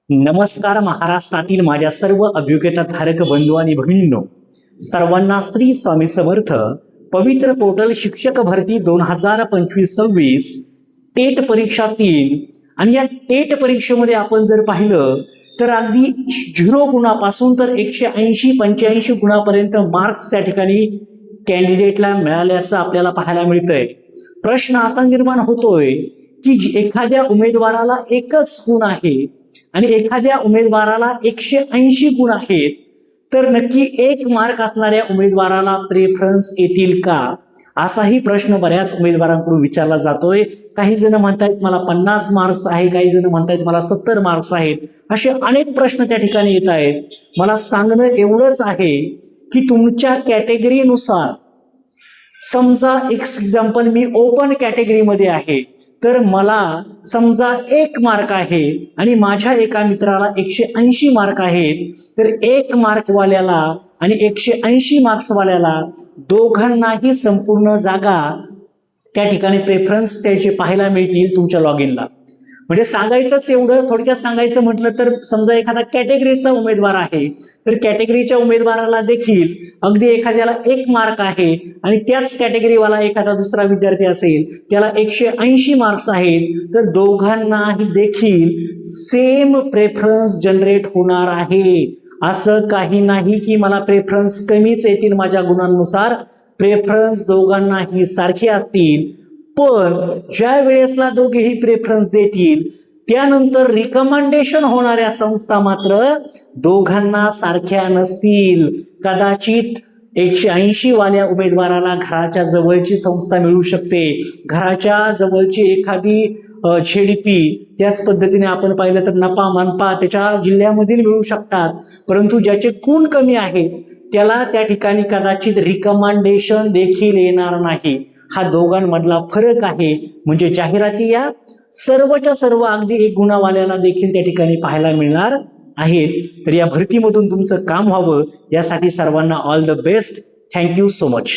नमस्कार महाराष्ट्रातील माझ्या सर्व अभियोग्यताधारक बंधू आणि भगिनींनो, सर्वांना श्री स्वामी समर्थ. पवित्र पोर्टल शिक्षक भरती 2025-26 टेट परीक्षा 3 आणि या टेट परीक्षेमध्ये आपण जर पाहिलं तर अगदी 0 गुणापासून तर 180-85 गुणापर्यंत मार्क्स त्या ठिकाणी कॅन्डिडेटला मिळाल्याचं आपल्याला पाहायला मिळतंय. प्रश्न असा निर्माण होतोय की एखाद्या उमेदवाराला एकच गुण आहे आणि एखाद्या उमेदवाराला 180 गुण आहेत, तर नक्की 1 मार्क असणाऱ्या उमेदवाराला प्रेफरन्स येतील का, असाही प्रश्न बऱ्याच उमेदवारांकडून विचारला जातोय. काही जण म्हणतायत मला 50 मार्क्स आहे, काही जण म्हणतायत मला 70 मार्क्स आहेत. असे अनेक प्रश्न त्या ठिकाणी येत आहेत. मला सांगणं एवढंच आहे की तुमच्या कॅटेगरीनुसार, समजा एक्झाम्पल मी ओपन कॅटेगरीमध्ये आहे, तर मला समजा 1 मार्क आहे आणि माझ्या एका मित्राला 180 मार्क आहेत, तर 1 मार्क वाल्याला आणि 180 मार्क्स वाल्याला दोघांनाही संपूर्ण जागा त्या ठिकाणी प्रेफरन्स त्याचे पाहायला मिळतील तुमच्या लॉग इनला. म्हणजे सांगायचंच एवढं, थोडक्यात सांगायचं म्हटलं तर समजा एखादा कॅटेगरीचा उमेदवार आहे, तर कॅटेगरीच्या उमेदवाराला देखील अगदी एखाद्याला 1 मार्क आहे आणि त्याच कॅटेगरीवाला एखादा दुसरा विद्यार्थी असेल, त्याला 180 मार्क्स आहेत, तर दोघांनाही देखील सेम प्रेफरन्स जनरेट होणार आहे. असं काही नाही की मला प्रेफरन्स कमीच येतील माझ्या गुणांनुसार, प्रेफरन्स दोघांनाही सारखे असतील. पण ज्या वेळेसला दोघेही प्रेफरन्स देतील, त्यानंतर रिकमेंडेशन होणाऱ्या संस्था मात्र दोघांना सारख्या नसतील. कदाचित 180 वाल्या उमेदवाराला घराच्या जवळची संस्था मिळू शकते, घराच्या जवळची एखादी झेडपी, त्याच पद्धतीने आपण पाहिलं तर नपा मनपा त्याच्या जिल्ह्यामधील मिळू शकतात. परंतु ज्याचे गुण कमी आहेत त्याला त्या ठिकाणी कदाचित रिकमेंडेशन देखील येणार नाही. हा दोघांमधला फरक आहे. म्हणजे जाहिराती या सर्वच्या सर्व अगदी 1 गुणावाल्याला देखील त्या ठिकाणी पाहायला मिळणार आहेत. तर या भरतीमधून तुमचं काम व्हावं यासाठी सर्वांना all the best. Thank you so much.